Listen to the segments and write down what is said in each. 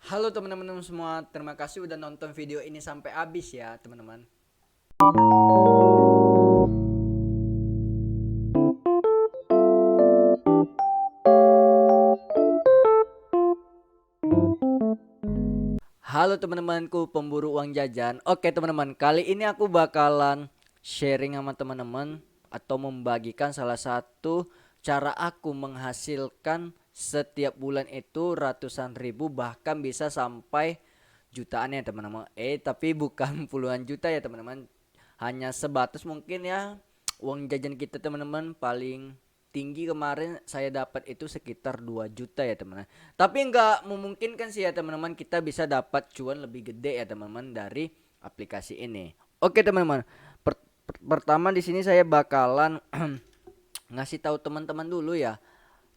Halo teman-teman semua, terima kasih udah nonton video ini sampai habis ya teman-teman. Halo teman-temanku pemburu uang jajan. Oke teman-teman, kali ini aku bakalan sharing sama teman-teman atau membagikan salah satu cara aku menghasilkan setiap bulan itu ratusan ribu bahkan bisa sampai jutaan ya teman-teman. Tapi bukan puluhan juta ya teman-teman. Hanya sebatas mungkin ya uang jajan kita teman-teman paling tinggi kemarin saya dapat itu sekitar 2 juta ya teman-teman. Tapi nggak memungkinkan sih ya teman-teman kita bisa dapat cuan lebih gede ya teman-teman dari aplikasi ini. Oke teman-teman. Pertama di sini saya bakalan ngasih tahu teman-teman dulu ya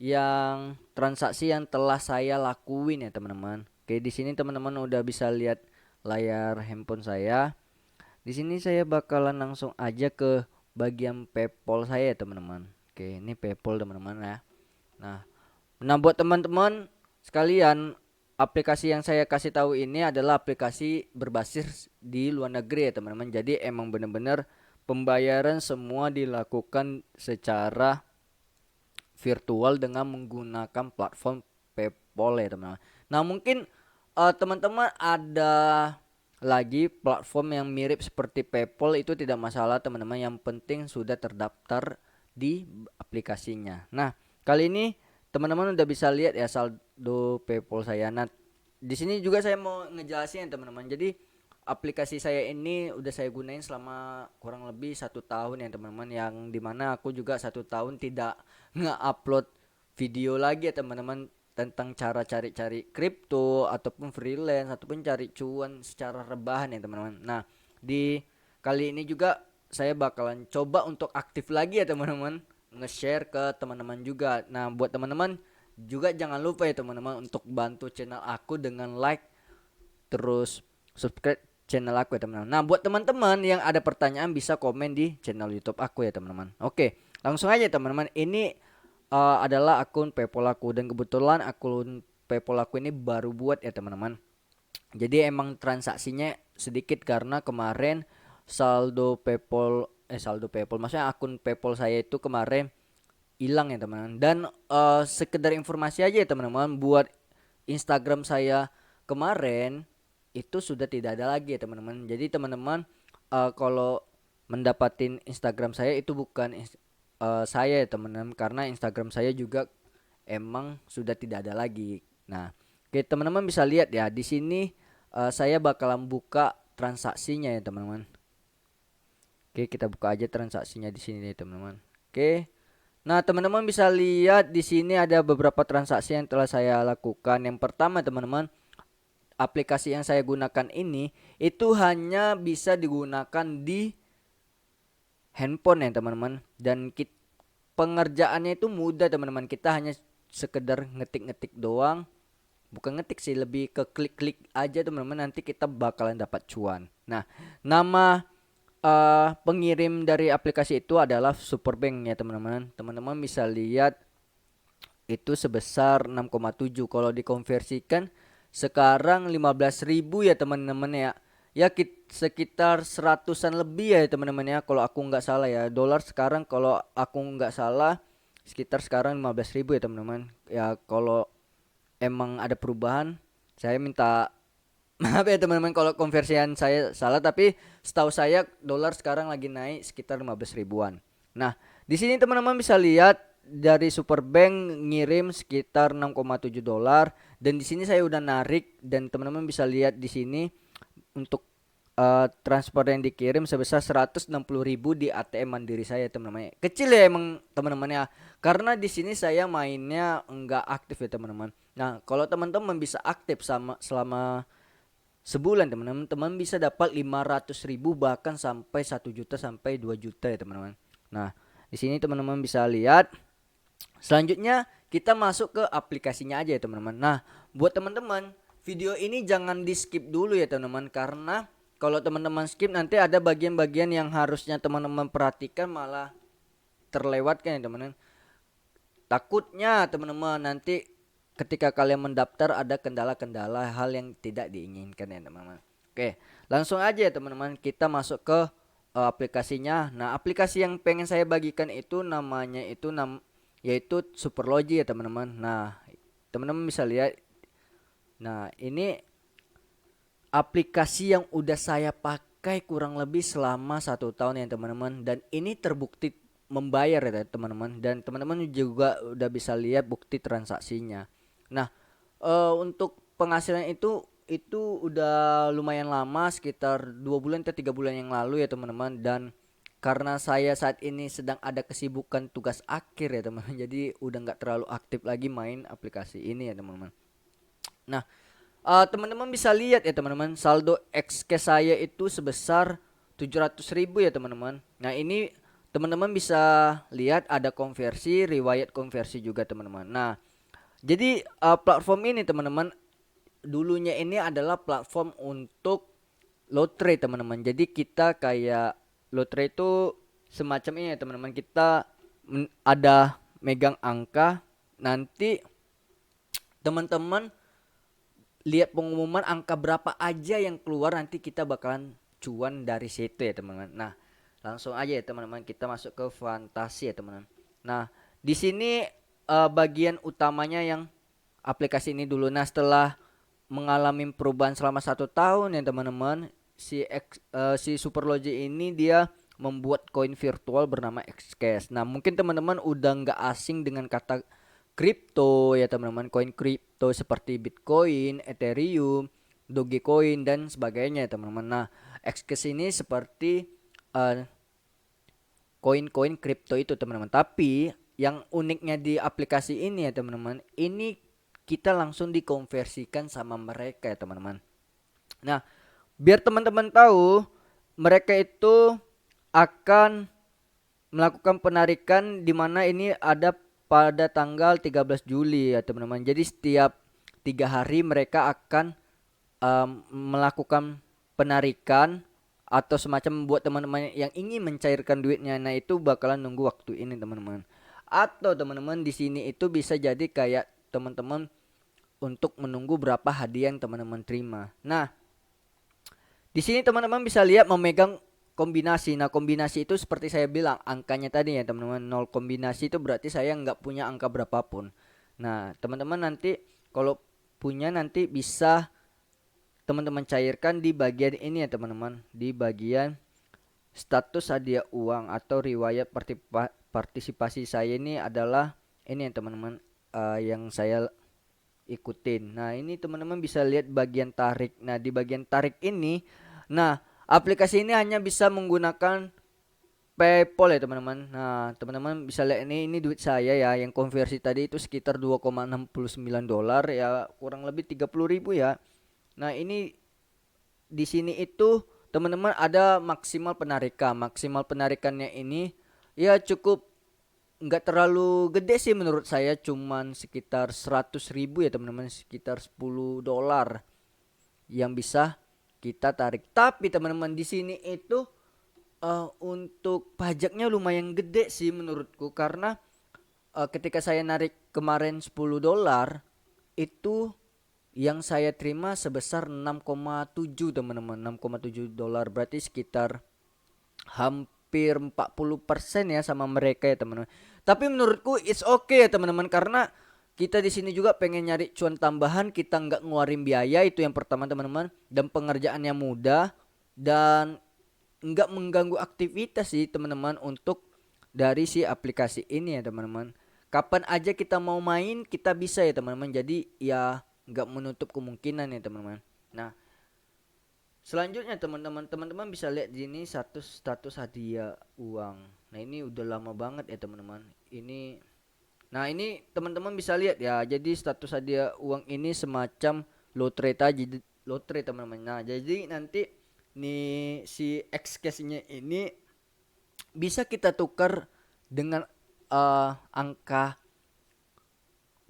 yang transaksi yang telah saya lakuin ya teman-teman. Oke, di sini teman-teman udah bisa lihat layar handphone saya. Di sini saya bakalan langsung aja ke bagian PayPal saya ya teman-teman. Oke, ini PayPal teman-teman ya. Nah, buat teman-teman sekalian, aplikasi yang saya kasih tahu ini adalah aplikasi berbasis di luar negeri ya teman-teman. Jadi emang bener-bener pembayaran semua dilakukan secara virtual dengan menggunakan platform PayPal ya teman-teman. Nah, mungkin teman-teman ada lagi platform yang mirip seperti PayPal itu tidak masalah teman-teman, yang penting sudah terdaftar di aplikasinya. Nah, kali ini teman-teman udah bisa lihat ya saldo PayPal saya. Nah, di sini juga saya mau ngejelasin ya teman-teman. Jadi aplikasi saya ini udah saya gunain selama kurang lebih 1 tahun ya teman-teman, yang dimana aku juga 1 tahun tidak nge-upload video lagi ya teman-teman tentang cara cari-cari kripto ataupun freelance ataupun cari cuan secara rebahan ya teman-teman. Nah, di kali ini juga saya bakalan coba untuk aktif lagi ya teman-teman, nge-share ke teman-teman juga. Nah, buat teman-teman juga jangan lupa ya teman-teman untuk bantu channel aku dengan like terus subscribe channel aku ya teman-teman. Nah, buat teman-teman yang ada pertanyaan bisa komen di channel YouTube aku ya teman-teman. Oke, langsung aja teman-teman. Ini adalah akun PayPal aku dan kebetulan akun PayPal aku ini baru buat ya teman-teman. Jadi emang transaksinya sedikit karena kemarin saldo PayPal maksudnya akun PayPal saya itu kemarin hilang ya teman-teman. Dan sekedar informasi aja ya teman-teman, buat Instagram saya kemarin itu sudah tidak ada lagi ya teman-teman. Jadi teman-teman kalau mendapatin Instagram saya itu bukan saya ya teman-teman, karena Instagram saya juga emang sudah tidak ada lagi. Nah, oke teman-teman bisa lihat ya di sini saya bakalan buka transaksinya ya teman-teman. Oke, kita buka aja transaksinya di sini nih teman-teman. Oke. Nah, teman-teman bisa lihat di sini ada beberapa transaksi yang telah saya lakukan. Yang pertama, teman-teman, aplikasi yang saya gunakan ini itu hanya bisa digunakan di handphone ya, teman-teman. Dan pengerjaannya itu mudah, teman-teman. Kita hanya sekedar ngetik-ngetik doang. Bukan ngetik sih, lebih ke klik-klik aja teman-teman, nanti kita bakalan dapat cuan. Nah, nama pengirim dari aplikasi itu adalah Superbank ya teman-teman. Teman-teman bisa lihat itu sebesar 6,7. Kalau dikonversikan sekarang 15.000 ya teman-teman ya. Ya sekitar seratusan lebih ya teman-teman ya, kalau aku nggak salah ya. Dolar sekarang kalau aku nggak salah sekitar sekarang 15.000 ya teman-teman. Ya kalau emang ada perubahan saya minta maaf ya teman-teman kalau konversian saya salah, tapi setahu saya dolar sekarang lagi naik sekitar 15 ribuan. Nah, di sini teman-teman bisa lihat dari Superbank ngirim sekitar 6,7 dolar, dan di sini saya udah narik, dan teman-teman bisa lihat di sini untuk transfer yang dikirim sebesar 160.000 di ATM Mandiri saya teman-teman. Kecil ya emang teman-teman ya. Karena di sini saya mainnya enggak aktif ya teman-teman. Nah, kalau teman-teman bisa aktif selama sebulan teman-teman, teman bisa dapat 500.000 bahkan sampai 1 juta sampai 2 juta ya teman-teman. Nah, di sini teman-teman bisa lihat. Selanjutnya kita masuk ke aplikasinya aja ya teman-teman. Nah, buat teman-teman, video ini jangan di skip dulu ya teman-teman, karena kalau teman-teman skip nanti ada bagian-bagian yang harusnya teman-teman perhatikan malah terlewatkan ya teman-teman. Takutnya teman-teman nanti ketika kalian mendaftar ada kendala-kendala hal yang tidak diinginkan ya teman-teman. Oke, langsung aja ya teman-teman kita masuk ke aplikasinya. Nah, aplikasi yang pengen saya bagikan itu namanya itu yaitu Superlogi ya teman-teman. Nah, teman-teman bisa lihat. Nah, ini aplikasi yang udah saya pakai kurang lebih selama 1 tahun ya teman-teman, dan ini terbukti membayar ya teman-teman, dan teman-teman juga udah bisa lihat bukti transaksinya. Nah, untuk penghasilan itu udah lumayan lama, sekitar 2 bulan atau 3 bulan yang lalu ya teman-teman, dan karena saya saat ini sedang ada kesibukan tugas akhir ya teman-teman, jadi udah nggak terlalu aktif lagi main aplikasi ini ya teman-teman. Nah, teman-teman bisa lihat ya teman-teman, saldo XK saya itu sebesar 700.000 ya teman-teman. Nah, ini teman-teman bisa lihat ada konversi, riwayat konversi juga teman-teman. Nah, jadi platform ini teman-teman dulunya ini adalah platform untuk lotre teman-teman. Jadi kita kayak lotre itu semacam ini ya teman-teman. Kita ada megang angka, nanti teman-teman lihat pengumuman angka berapa aja yang keluar, nanti kita bakalan cuan dari situ ya teman-teman. Nah, langsung aja ya teman-teman kita masuk ke fantasi ya teman-teman. Nah, di sini bagian utamanya yang aplikasi ini dulu. Nah, setelah mengalami perubahan selama 1 tahun ya teman-teman, si Superlogi ini dia membuat koin virtual bernama Xcash. Nah, mungkin teman-teman udah nggak asing dengan kata kripto ya teman-teman, koin kripto seperti Bitcoin, Ethereum, Dogecoin dan sebagainya ya teman-teman. Nah, Xcash ini seperti uh, koin-koin kripto itu teman-teman. Tapi yang uniknya di aplikasi ini ya teman-teman, ini kita langsung dikonversikan sama mereka ya teman-teman. Nah, biar teman-teman tahu, mereka itu akan melakukan penarikan di mana ini ada pada tanggal 13 Juli ya teman-teman. Jadi setiap 3 hari mereka akan melakukan penarikan atau semacam buat teman-teman yang ingin mencairkan duitnya. Nah, itu bakalan nunggu waktu ini teman-teman. Atau teman-teman di sini itu bisa jadi kayak teman-teman untuk menunggu berapa hadiah yang teman-teman terima. Nah, di sini teman-teman bisa lihat memegang kombinasi. Nah, kombinasi itu seperti saya bilang angkanya tadi ya teman-teman, 0 kombinasi itu berarti saya nggak punya angka berapapun. Nah, teman-teman nanti kalau punya nanti bisa teman-teman cairkan di bagian ini ya teman-teman, di bagian status hadiah uang atau riwayat partisipasi saya ini adalah ini ya teman-teman, yang saya ikutin. Nah, ini teman-teman bisa lihat bagian tarik. Nah, di bagian tarik ini, nah, aplikasi ini hanya bisa menggunakan PayPal ya teman-teman. Nah, teman-teman bisa lihat ini duit saya ya, yang konversi tadi itu sekitar 2,69 dolar ya, kurang lebih 30.000 ya. Nah, ini di sini itu teman-teman ada maksimal penarikan. Maksimal penarikannya ini ya cukup nggak terlalu gede sih menurut saya, cuman sekitar 100.000 ya teman-teman, sekitar 10 dolar yang bisa kita tarik. Tapi teman-teman di sini itu untuk pajaknya lumayan gede sih menurutku, karena ketika saya narik kemarin 10 dolar itu yang saya terima sebesar 6,7 teman-teman, 6,7 dolar, berarti sekitar hampir 40% ya sama mereka ya teman-teman. Tapi menurutku it's okay ya teman-teman, karena kita di sini juga pengen nyari cuan tambahan, kita nggak ngeluarin biaya, itu yang pertama teman-teman, dan pengerjaannya mudah dan nggak mengganggu aktivitas sih teman-teman untuk dari si aplikasi ini ya teman-teman. Kapan aja kita mau main kita bisa ya teman-teman, jadi ya nggak menutup kemungkinan ya teman-teman. Nah, selanjutnya teman-teman bisa lihat di sini status hadiah uang. Nah, ini udah lama banget ya teman-teman. Ini teman-teman bisa lihat ya. Jadi status hadiah uang ini semacam lotre tadi, lotre teman-teman. Nah, jadi nanti nih si Xcash-nya ini bisa kita tukar dengan angka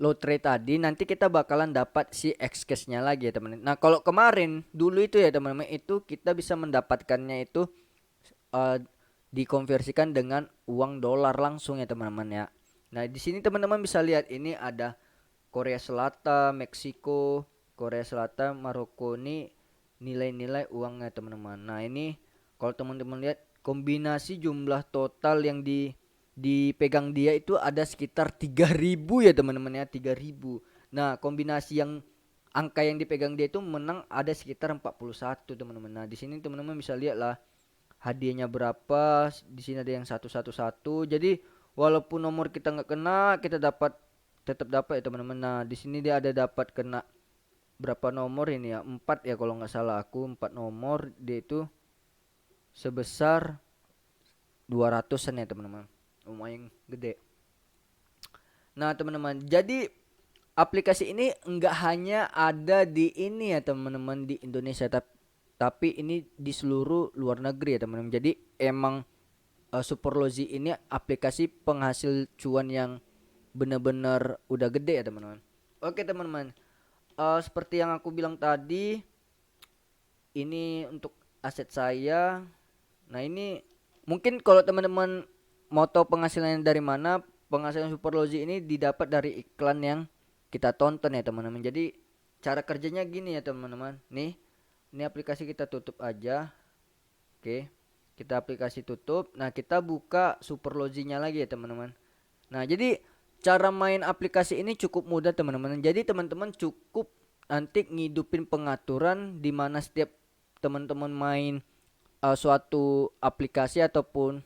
lotre tadi, nanti kita bakalan dapat si Xcash-nya lagi ya teman-teman. Nah, kalau kemarin dulu itu ya teman-teman, itu kita bisa mendapatkannya itu uh, dikonversikan dengan uang dolar langsung ya teman-teman ya. Nah, di sini teman-teman bisa lihat ini ada Korea Selatan, Meksiko, Korea Selatan, Maroko ini nilai-nilai uangnya teman-teman. Nah ini kalau teman-teman lihat kombinasi jumlah total yang dipegang dia itu ada sekitar 3.000 ya teman-teman ya, 3.000. Nah kombinasi yang angka yang dipegang dia itu menang ada sekitar 41 teman-teman. Nah di sini teman-teman bisa lihat lah hadiahnya berapa. Di sini ada yang 111. Jadi walaupun nomor kita nggak kena, kita dapat tetap dapat ya teman-teman. Nah di sini dia ada dapat kena berapa nomor ini ya, 4 ya kalau nggak salah aku, 4 nomor dia itu sebesar 200-an ya teman-teman, lumayan gede. Nah teman-teman, jadi aplikasi ini enggak hanya ada di ini ya teman-teman, di Indonesia, tapi ini di seluruh luar negeri ya teman-teman. Jadi emang Superlozi ini aplikasi penghasil cuan yang benar-benar udah gede ya teman-teman. Oke teman-teman, seperti yang aku bilang tadi, ini untuk aset saya. Nah ini mungkin kalau teman-teman mau tahu penghasilannya dari mana, penghasilan Superlozi ini didapat dari iklan yang kita tonton ya teman-teman. Jadi cara kerjanya gini ya teman-teman. Nih, ini aplikasi kita tutup aja. Oke, kita aplikasi tutup. Nah kita buka Superlozinya lagi ya teman-teman. Nah jadi cara main aplikasi ini cukup mudah teman-teman. Jadi teman-teman cukup nanti ngidupin pengaturan di mana setiap teman-teman main suatu aplikasi ataupun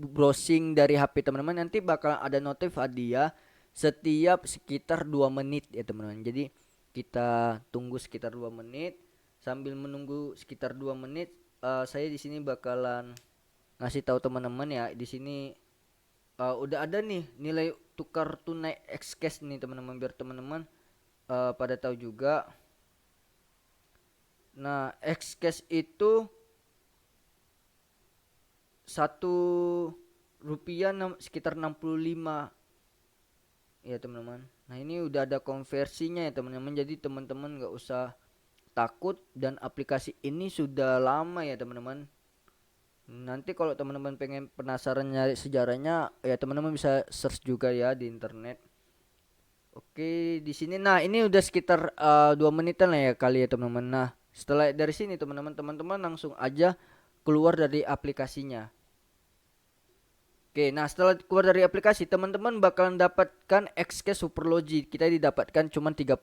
browsing dari HP teman-teman, nanti bakal ada notif hadiah setiap sekitar 2 menit ya teman-teman. Jadi kita tunggu sekitar 2 menit. Sambil menunggu sekitar 2 menit, saya di sini bakalan ngasih tahu teman-teman ya. Di sini udah ada nih nilai tukar tunai Xcash nih teman-teman, biar teman-teman pada tahu juga. Nah Xcash itu Rp1 sekitar 65 ya teman-teman. Nah ini udah ada konversinya ya teman-teman, jadi teman-teman nggak usah takut, dan aplikasi ini sudah lama ya teman-teman. Nanti kalau teman-teman pengen penasaran nyari sejarahnya ya teman-teman bisa search juga ya di internet. Oke di sini, nah ini udah sekitar 2 menitan lah ya kali ya teman-teman. Nah setelah dari sini teman-teman langsung aja keluar dari aplikasinya. Oke, nah setelah keluar dari aplikasi, teman-teman bakalan dapatkan Xcash Superlogi. Kita didapatkan cuma 34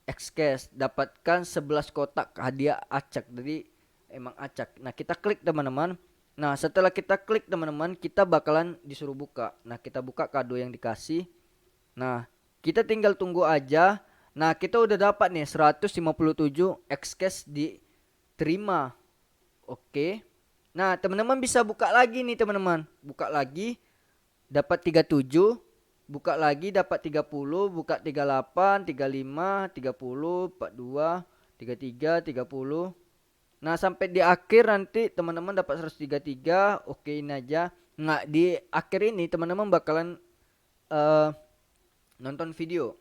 Xcash, dapatkan 11 kotak hadiah acak. Jadi emang acak. Nah, kita klik teman-teman. Nah, setelah kita klik teman-teman, kita bakalan disuruh buka. Nah, kita buka kado yang dikasih. Nah, kita tinggal tunggu aja. Nah, kita udah dapat nih 157 Xcash diterima. Oke. Nah, teman-teman bisa buka lagi nih teman-teman. Buka lagi dapat 37, buka lagi dapat 30, buka 38, 35, 30, 42, 33, 30. Nah, sampai di akhir nanti teman-teman dapat 133. Okein aja. Nah, di akhir ini teman-teman bakalan nonton video.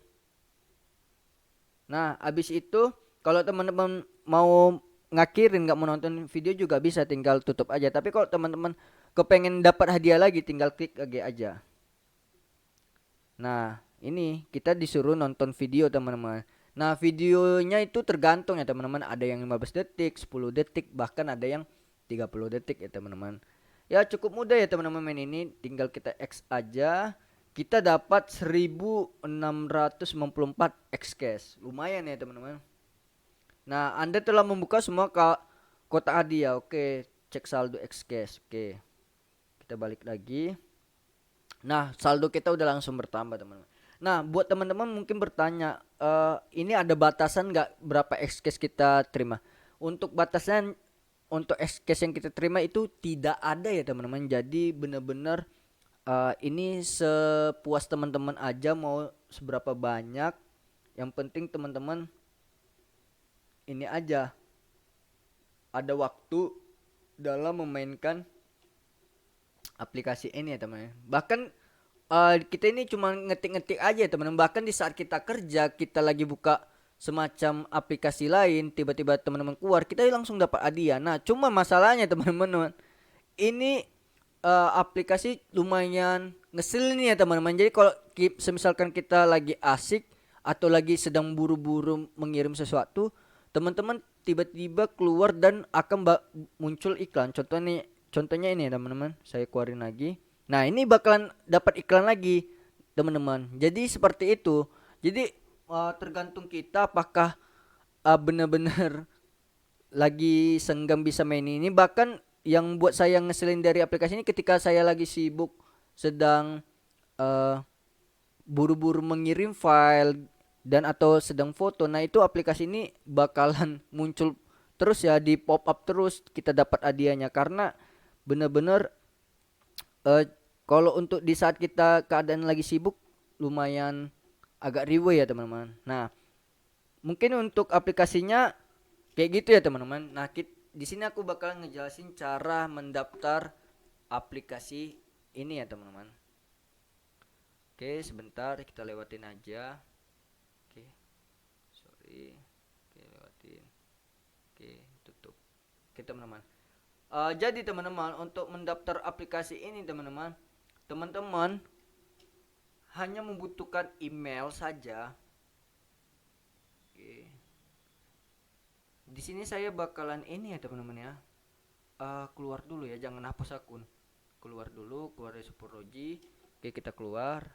Nah, habis itu kalau teman-teman mau ngakhirin nggak mau nonton video juga bisa, tinggal tutup aja. Tapi kalau teman-teman kepengen dapat hadiah lagi, tinggal klik lagi aja. Nah ini kita disuruh nonton video teman-teman. Nah videonya itu tergantung ya teman-teman, ada yang 15 detik, 10 detik, bahkan ada yang 30 detik ya teman-teman. Ya cukup mudah ya teman-teman main ini, tinggal kita X aja. Kita dapat 1694 Xcash, lumayan ya teman-teman. Nah, Anda telah membuka semua kotak hadiah. Oke, cek saldo Xcash. Oke. Kita balik lagi. Nah, saldo kita udah langsung bertambah, teman-teman. Nah, buat teman-teman mungkin bertanya, ini ada batasan nggak berapa Xcash kita terima? Untuk batasan untuk Xcash yang kita terima itu tidak ada ya, teman-teman. Jadi benar-benar ini sepuas teman-teman aja mau seberapa banyak. Yang penting teman-teman ini aja ada waktu dalam memainkan aplikasi ini ya teman-teman. Bahkan kita ini cuma ngetik-ngetik aja ya teman-teman. Bahkan di saat kita kerja, kita lagi buka semacam aplikasi lain, tiba-tiba teman-teman keluar, kita langsung dapat hadiah. Nah cuma masalahnya teman-teman, ini aplikasi lumayan ngeselin ya teman-teman. Jadi kalau semisalkan kita lagi asik atau lagi sedang buru-buru mengirim sesuatu, teman-teman tiba-tiba keluar dan akan muncul iklan. Contohnya ini ya teman-teman. Saya keluarin lagi. Nah, ini bakalan dapat iklan lagi, teman-teman. Jadi seperti itu. Jadi tergantung kita apakah benar-benar lagi senggang bisa main ini. Bahkan yang buat saya ngeselin dari aplikasi ini ketika saya lagi sibuk sedang eh, buru-buru mengirim file dan atau sedang foto, nah itu aplikasi ini bakalan muncul terus ya, di pop up terus kita dapat hadiahnya. Karena bener-bener eh, kalau untuk di saat kita keadaan lagi sibuk lumayan agak riwe ya teman-teman. Nah, mungkin untuk aplikasinya kayak gitu ya teman-teman. Nah, di sini aku bakal ngejelasin cara mendaftar aplikasi ini ya teman-teman. Oke, sebentar kita lewatin aja. Oke, sorry. Oke, lewatin. Oke, tutup. Oke teman-teman. Jadi teman-teman, untuk mendaftar aplikasi ini teman-teman hanya membutuhkan email saja. Oke. Di sini saya bakalan ini ya teman-teman ya. Keluar dulu ya, jangan hapus akun. Keluar dulu, keluar dari Superlogi. Oke, kita keluar.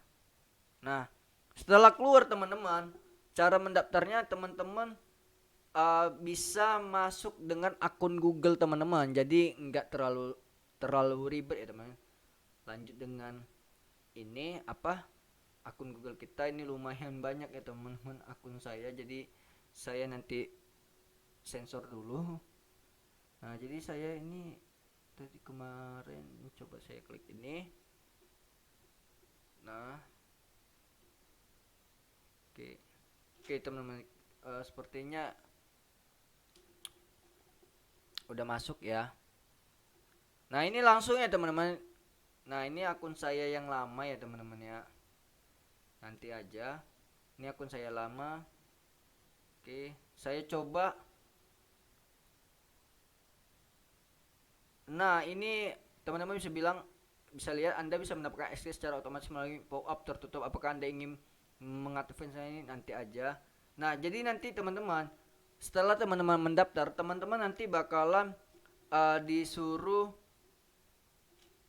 Nah, setelah keluar teman-teman, cara mendaftarnya teman-teman bisa masuk dengan akun Google teman-teman. Jadi nggak terlalu ribet ya teman. Lanjut dengan ini apa? Akun Google kita ini lumayan banyak ya teman-teman akun saya. Jadi saya nanti sensor dulu. Nah, jadi saya ini tadi kemarin coba saya klik ini. Nah, oke teman-teman, sepertinya udah masuk ya. Nah, ini langsung ya teman-teman. Nah, ini akun saya yang lama ya teman-teman ya. Nanti aja. Ini akun saya lama. Oke, saya coba. Nah, ini teman-teman bisa lihat Anda bisa mendapatkan akses secara otomatis melalui pop-up tertutup. Apakah Anda ingin mengaktifkan saya ini? Nanti aja. Nah, jadi nanti teman-teman, setelah teman-teman mendaftar, teman-teman nanti bakalan disuruh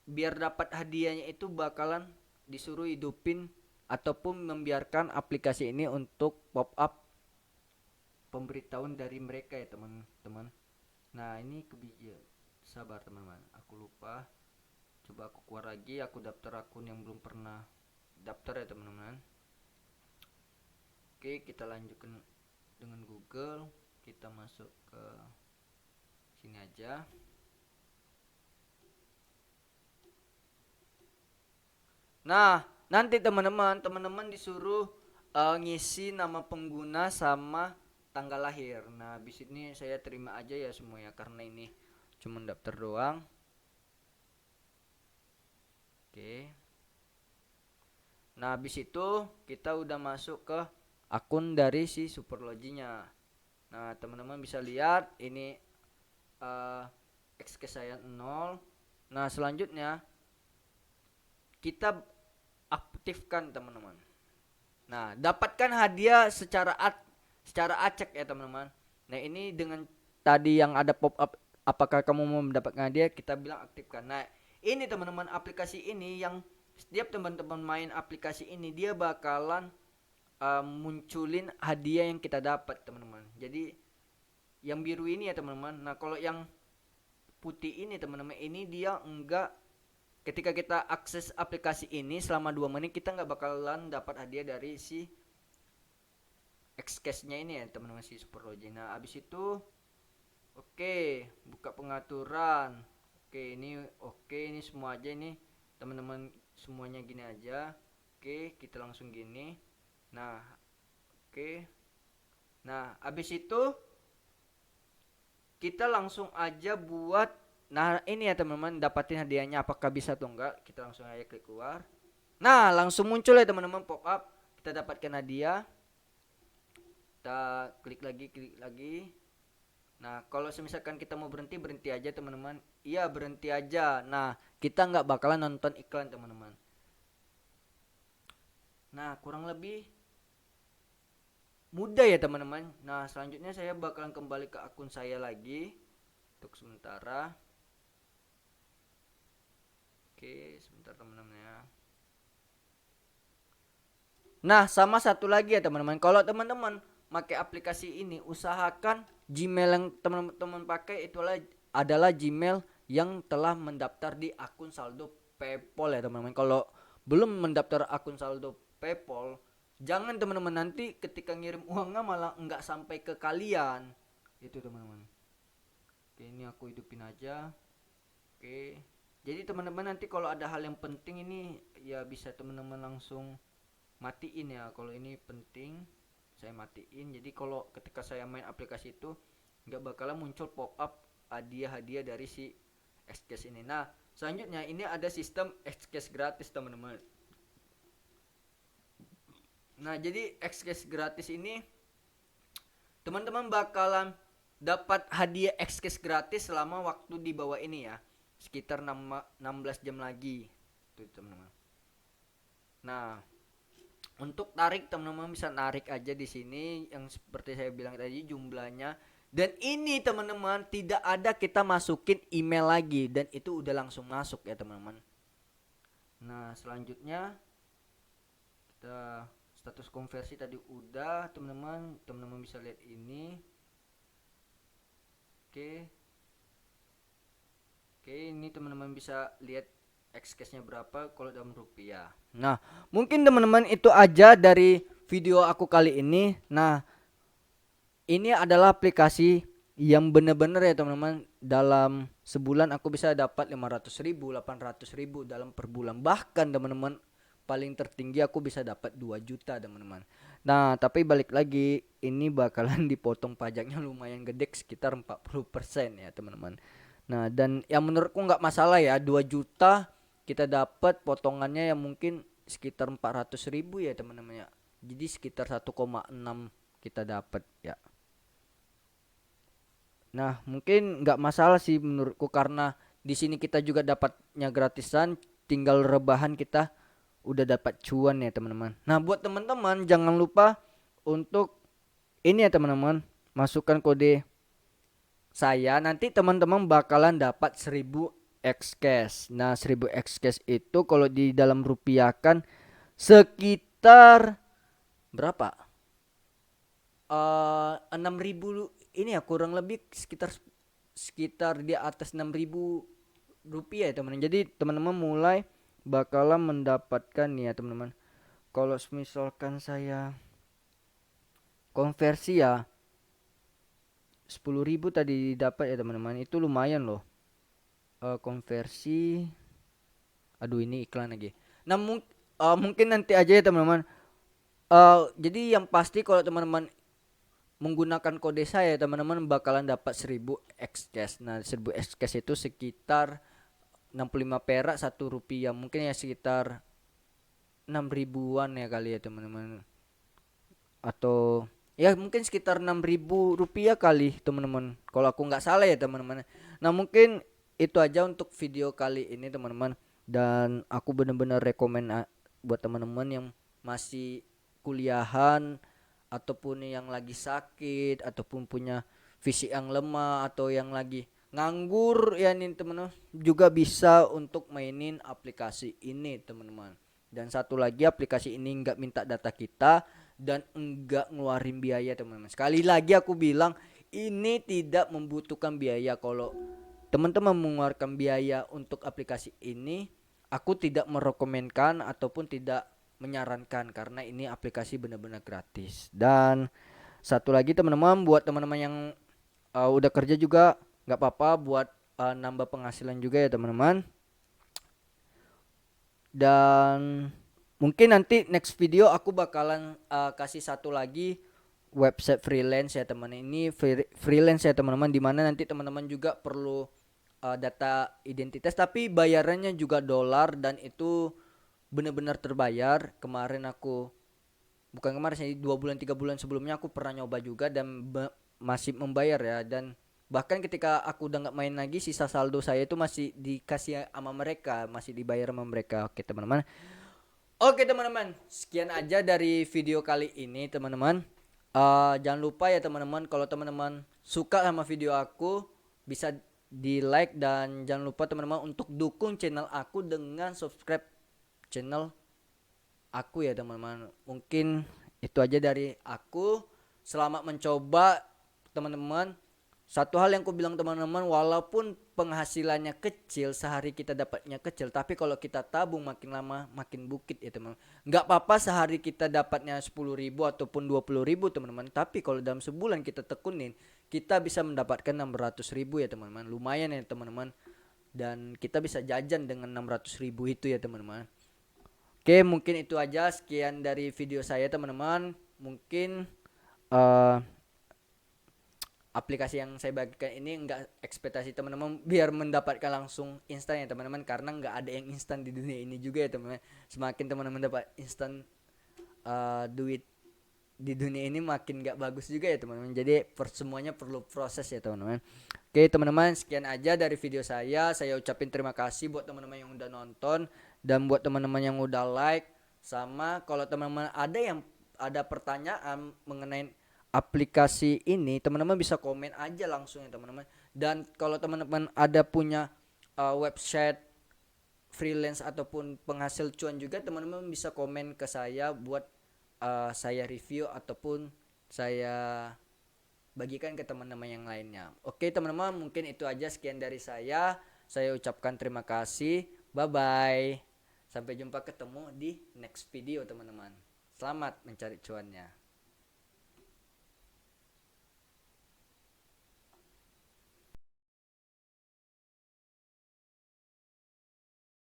biar dapat hadiahnya itu bakalan disuruh hidupin ataupun membiarkan aplikasi ini untuk pop up pemberitahuan dari mereka ya teman-teman. Nah, ini sabar teman-teman, aku lupa. Coba aku keluar lagi, aku daftar akun yang belum pernah daftar ya teman-teman. Oke, kita lanjutkan dengan Google. Kita masuk ke sini aja. Nah, nanti teman-teman disuruh ngisi nama pengguna sama tanggal lahir. Nah, habis ini saya terima aja ya semua ya, karena ini cuma daftar doang. Oke. Nah, habis itu kita udah masuk ke akun dari si Superloginya. Nah, teman-teman bisa lihat ini XK saya 0. Nah, selanjutnya kita aktifkan teman-teman. Nah, dapatkan hadiah secara acak ya teman-teman. Nah, ini dengan tadi yang ada pop up apakah kamu mau mendapatkan hadiah, kita bilang aktifkan. Nah, ini teman-teman, aplikasi ini yang setiap teman-teman main aplikasi ini dia bakalan munculin hadiah yang kita dapat teman-teman. Jadi yang biru ini ya teman-teman. Nah, kalau yang putih ini teman-teman, ini dia enggak. Ketika kita akses aplikasi ini selama 2 menit, kita nggak bakalan dapat hadiah dari si Xcase-nya ini ya teman-teman, si Superlogi. Nah, abis itu oke, buka pengaturan. Ini semua aja ini teman-teman, semuanya gini aja. Oke, kita langsung gini. Nah, oke. Nah, abis itu kita langsung aja buat. Nah, ini ya teman-teman, dapatin hadiahnya apakah bisa atau enggak. Kita langsung aja klik keluar. Nah, langsung muncul ya teman-teman pop up. Kita dapatkan hadiah. Kita klik lagi. Nah, kalau misalkan kita mau berhenti, berhenti aja teman-teman. Iya, berhenti aja. Nah, kita nggak bakalan nonton iklan teman-teman. Nah, kurang lebih mudah ya teman-teman. Nah, selanjutnya saya bakalan kembali ke akun saya lagi untuk sementara. Oke, sebentar teman-teman ya. Nah, sama satu lagi ya teman-teman. Kalau teman-teman pakai aplikasi ini, usahakan Gmail yang teman-teman pakai adalah Gmail yang telah mendaftar di akun saldo PayPal ya teman-teman. Kalau belum mendaftar akun saldo PayPal, jangan teman-teman, nanti ketika ngirim uangnya malah nggak sampai ke kalian. Itu teman-teman. Oke, ini aku hidupin aja. Oke. Jadi teman-teman, nanti kalau ada hal yang penting ini ya bisa teman-teman langsung matiin ya. Kalau ini penting saya matiin. Jadi kalau ketika saya main aplikasi itu nggak bakalan muncul pop up hadiah-hadiah dari si Xcase ini. Nah, selanjutnya ini ada sistem Xcase gratis teman-teman. Nah, jadi Xcase gratis ini teman-teman bakalan dapat hadiah Xcase gratis selama waktu di bawah ini ya, sekitar 16 jam lagi tuh teman-teman. Nah, untuk tarik teman-teman bisa narik aja di sini yang seperti saya bilang tadi jumlahnya. Dan ini teman-teman tidak ada kita masukin email lagi, dan itu udah langsung masuk ya teman-teman. Nah, selanjutnya kita status konversi tadi udah teman-teman. Teman-teman bisa lihat ini. Oke. Oke, ini teman-teman bisa lihat Xcase-nya berapa kalau dalam rupiah. Nah, mungkin teman-teman itu aja dari video aku kali ini. Nah, ini adalah aplikasi yang benar-benar ya teman-teman, dalam sebulan aku bisa dapat 500.000, 800.000 dalam per bulan. Bahkan teman-teman, paling tertinggi aku bisa dapat 2 juta teman-teman. Nah, tapi balik lagi, ini bakalan dipotong pajaknya lumayan gede, sekitar 40% ya teman-teman. Nah, dan yang menurutku nggak masalah ya, 2 juta kita dapat potongannya yang mungkin sekitar 400.000 ya teman-teman ya. Jadi sekitar 1,6 kita dapat ya. Nah, mungkin nggak masalah sih menurutku, karena di sini kita juga dapatnya gratisan, tinggal rebahan kita udah dapat cuan ya teman-teman. Nah, buat teman-teman jangan lupa untuk ini ya teman-teman, masukkan kode saya, nanti teman-teman bakalan dapat 1000 Xcash. Nah, 1000 Xcash itu kalau di dalam rupiah kan sekitar berapa? 6.000 ini ya, kurang lebih sekitar sekitar di atas 6.000 rupiah ya teman. Jadi teman-teman mulai bakalan mendapatkan nih ya teman-teman. Kalau misalkan saya konversi ya 10.000 tadi dapat ya teman-teman, itu lumayan loh. Konversi, aduh ini iklan lagi. Nah, mungkin nanti aja ya teman-teman. Jadi yang pasti kalau teman-teman menggunakan kode saya, teman-teman bakalan dapat 1000 Xcash. Nah, 1000 Xcash itu sekitar 65 perak 1 rupiah, mungkin ya sekitar 6 ribuan ya kali ya teman-teman, atau ya mungkin sekitar 6.000 rupiah kali teman-teman, kalau aku nggak salah ya teman-teman. Nah, mungkin itu aja untuk video kali ini teman-teman, dan aku benar-benar rekomen buat teman-teman yang masih kuliahan, ataupun yang lagi sakit, ataupun punya fisik yang lemah, atau yang lagi nganggur ya nih teman-teman, juga bisa untuk mainin aplikasi ini teman-teman. Dan satu lagi, aplikasi ini nggak minta data kita dan enggak ngeluarin biaya teman-teman. Sekali lagi aku bilang, ini tidak membutuhkan biaya. Kalau teman-teman mengeluarkan biaya untuk aplikasi ini, aku tidak merekomendkan ataupun tidak menyarankan, karena ini aplikasi benar-benar gratis. Dan satu lagi teman-teman, buat teman-teman yang udah kerja juga nggak apa-apa, buat nambah penghasilan juga ya teman-teman. Dan mungkin nanti next video aku bakalan kasih satu lagi website freelance ya teman. Ini freelance ya teman-teman, dimana nanti teman-teman juga perlu data identitas, tapi bayarannya juga dolar, dan itu benar-benar terbayar. Kemarin aku, bukan kemarin sih, 2 bulan 3 bulan sebelumnya aku pernah nyoba juga, dan masih membayar ya. Dan Bahkan ketika aku udah nggak main lagi, sisa saldo saya itu masih dikasih sama mereka, masih dibayar sama mereka. Oke teman-teman. Oke teman-teman, sekian aja dari video kali ini teman-teman. Jangan lupa ya teman-teman, kalau teman-teman suka sama video aku bisa di like, dan jangan lupa teman-teman untuk dukung channel aku dengan subscribe channel aku ya teman-teman. Mungkin itu aja dari aku. Selamat mencoba teman-teman. Satu hal yang ku bilang teman-teman, walaupun penghasilannya kecil, sehari kita dapatnya kecil, tapi kalau kita tabung makin lama makin bukit ya teman. Nggak apa-apa sehari kita dapatnya 10.000 ataupun 20.000 teman-teman, tapi kalau dalam sebulan kita tekunin, kita bisa mendapatkan 600.000 ya teman-teman. Lumayan ya teman-teman, dan kita bisa jajan dengan 600.000 itu ya teman-teman. Oke, mungkin itu aja, sekian dari video saya teman-teman. Mungkin eh aplikasi yang saya bagikan ini enggak ekspektasi teman-teman biar mendapatkan langsung instan ya teman-teman, karena enggak ada yang instan di dunia ini juga ya teman-teman. Semakin teman-teman dapat instan duit di dunia ini makin enggak bagus juga ya teman-teman. Jadi semuanya perlu proses ya teman-teman. Oke teman-teman, sekian aja dari video saya. Saya ucapin terima kasih buat teman-teman yang udah nonton, dan buat teman-teman yang udah like. Sama kalau teman-teman ada pertanyaan mengenai aplikasi ini, teman-teman bisa komen aja langsung ya teman-teman. Dan kalau teman-teman ada punya website freelance ataupun penghasil cuan juga, teman-teman bisa komen ke saya buat saya review ataupun saya bagikan ke teman-teman yang lainnya. Oke teman-teman, mungkin itu aja, sekian dari saya. Saya ucapkan terima kasih. Bye bye. Sampai jumpa, ketemu di next video teman-teman. Selamat mencari cuannya.